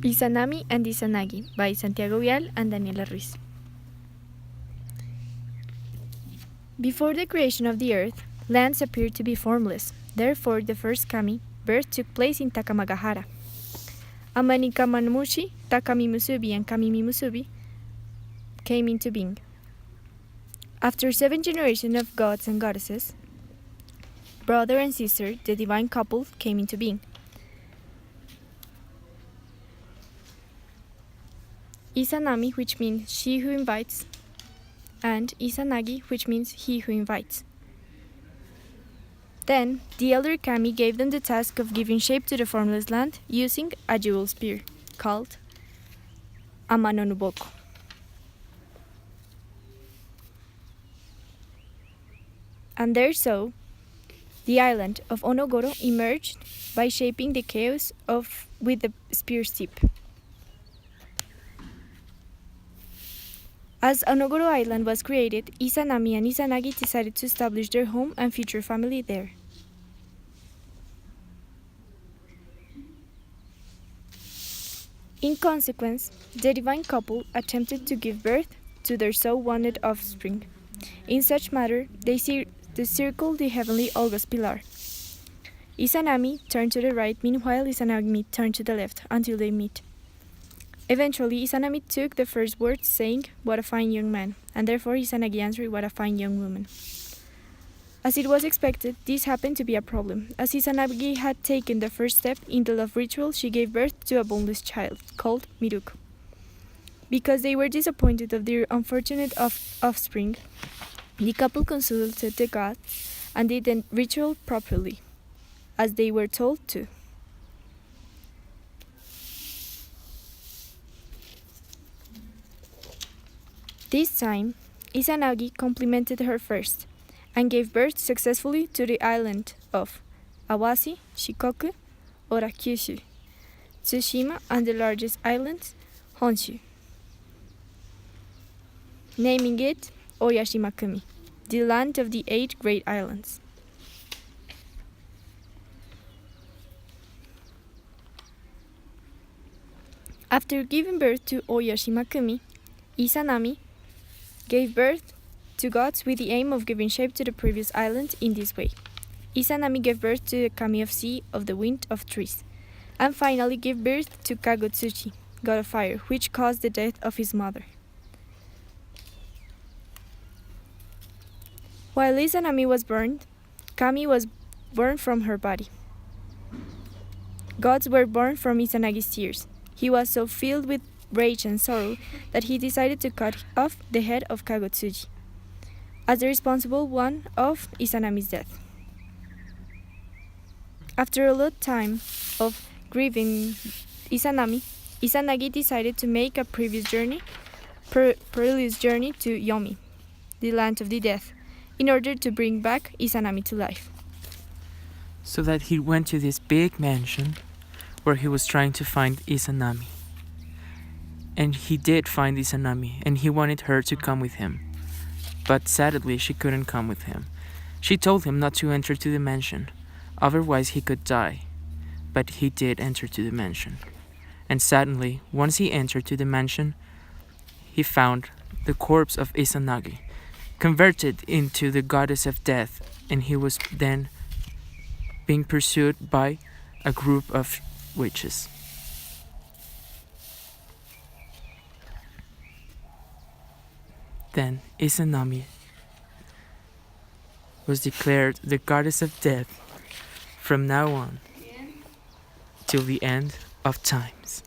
Izanami and Izanagi by Santiago Vial and Daniela Ruiz. Before the creation of the earth, lands appeared to be formless. Therefore, the first kami, birth, took place in Takamagahara. Amanikamamushi, Takami Musubi, and Kamimi Musubi came into being. After 7 generations of gods and goddesses, brother and sister, the divine couple, came into being. Izanami, which means she who invites, and Izanagi, which means he who invites. Then, the elder kami gave them the task of giving shape to the formless land using a jewel spear, called Amanonuboko. And there so, the island of Onogoro emerged by shaping the chaos with the spear's tip. As Onogoro Island was created, Izanami and Izanagi decided to establish their home and future family there. In consequence, the divine couple attempted to give birth to their so-wanted offspring. In such matter, they circled the heavenly August pillar. Izanami turned to the right, meanwhile Izanagi turned to the left, until they meet. Eventually, Izanami took the first word, saying, "What a fine young man," and therefore Izanagi answered, "What a fine young woman." As it was expected, this happened to be a problem. As Izanagi had taken the first step in the love ritual, she gave birth to a boneless child, called Miruko. Because they were disappointed of their unfortunate offspring, the couple consulted the gods and did the ritual properly, as they were told to. This time, Izanagi complimented her first, and gave birth successfully to the island of Awasi, Shikoku, Ora Kyushu, Tsushima, and the largest island, Honshu, naming it Oyashima-kumi, the land of the 8 great islands. After giving birth to Oyashima-kumi, Izanami gave birth to gods with the aim of giving shape to the previous island in this way. Izanami gave birth to the kami of sea, of the wind, of trees, and finally gave birth to Kagotsuchi, god of fire, which caused the death of his mother. While Izanami was burned, Kami was born from her body. Gods were born from Izanagi's tears. He was so filled with rage and sorrow that he decided to cut off the head of Kagotsuchi as the responsible one of Izanami's death. After a long time of grieving Izanagi decided to make a perilous journey to Yomi, the land of the dead, in order to bring back Izanami to life. So that he went to this big mansion where he was trying to find Izanami. And he did find Izanami, and he wanted her to come with him. But sadly, she couldn't come with him. She told him not to enter to the mansion, otherwise he could die. But he did enter to the mansion. And sadly, once he entered to the mansion, he found the corpse of Izanagi, converted into the goddess of death, and he was then being pursued by a group of witches. Then Izanami was declared the goddess of death from now on till the end of times.